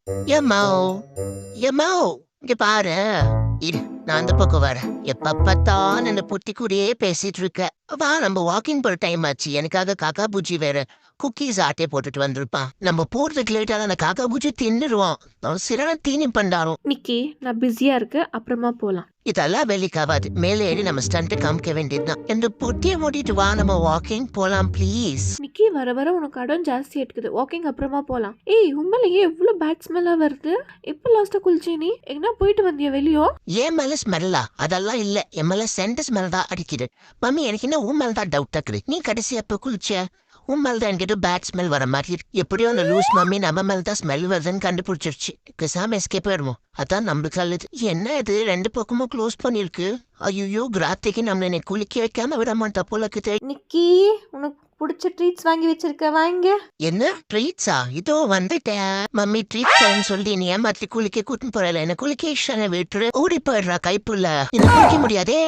எம்மோ எம்மோ இங்க பாரு. இரு, நான் அந்த பக்கம் வரேன். எப்ப பார்த்தாலும் இந்த புட்டி கூடயே பேசிட்டு இருக்க. வா, நம்ம வாக்கிங் போற டைம் ஆச்சு. எனக்காக காக்கா பூச்சி வேற குக்கீஸ் ஆட்டே போட்டுட்டு வந்திருப்பான். நம்ம போறதுக்கு லேட்டால அந்த காக்கா பூச்சி தின்னுருவான். அவன் சிறான தீனி பண்டாரும். நிக்கி, நான் பிஸியா இருக்கு, அப்புறமா போலாம். இதெல்லாம் வேலைக்காவாது. மேலே ஏறி நம்ம ஸ்டண்ட் காமிக்க வேண்டியதுதான். இந்த பொட்டியை மூடிட்டு வா, நம்ம வாக்கிங் போலாம் ப்ளீஸ். நிக்கி, வர வர உனக்கு இடம் ஜாஸ்தி எடுக்குது. வாக்கிங் அப்புறமா போலாம். ஏய், உண்மையிலேயே எவ்வளவு பேட் ஸ்மெல்லா வருது. எப்ப லாஸ்டா குளிச்சே நீ? எங்கன்னா போயிட்டு வந்தியா வெளியோ? ஏன் மேல ஸ்மெல்லா? அதெல்லாம் இல்ல, என் மேல சென்ட் ஸ்மெல் தான் அடிக்குது. மம்மி, எனக்கு என்ன உன் மேல தான் டவுட் ஆக்குது. நீ கடைசி எப்ப குளிச்ச? உன் மேல தான் எனக்கு பேட் ஸ்மெல் வர மாதிரி இருக்கு. எப்படியோ அந்த லூஸ் மம்மி நம்ம மேல தான் ஸ்மெல் வருதுன்னு கண்டுபிடிச்சிருச்சு. பேசாம எஸ்கேப் ஆயிடுவோம். அதான் நம்மளுக்கு அல்லது. என்ன இது, ரெண்டு பக்கமும் க்ளோஸ் பண்ணிருக்கு. ஐயோ, கிராத்திக்கு நம்மள என்னை குளிக்க வைக்காம விட மாட்டா போல இருக்குது. நிக்கி, உனக்கு பிடிச்ச ட்ரீட்ஸ் வாங்கி வச்சிருக்க, வாங்க. என்ன ட்ரீட்ஸா? இதோ வந்துட்டேன். மம்மி ட்ரீட்ஸ் சொல்லி நீ ஏமாத்தி குளிக்க கூட்டின்னு போறல. என்ன குளிக்க விட்டுரு. ஓடி போயிடுறா கைப்புள்ள. என்ன குளிக்க முடியாதே.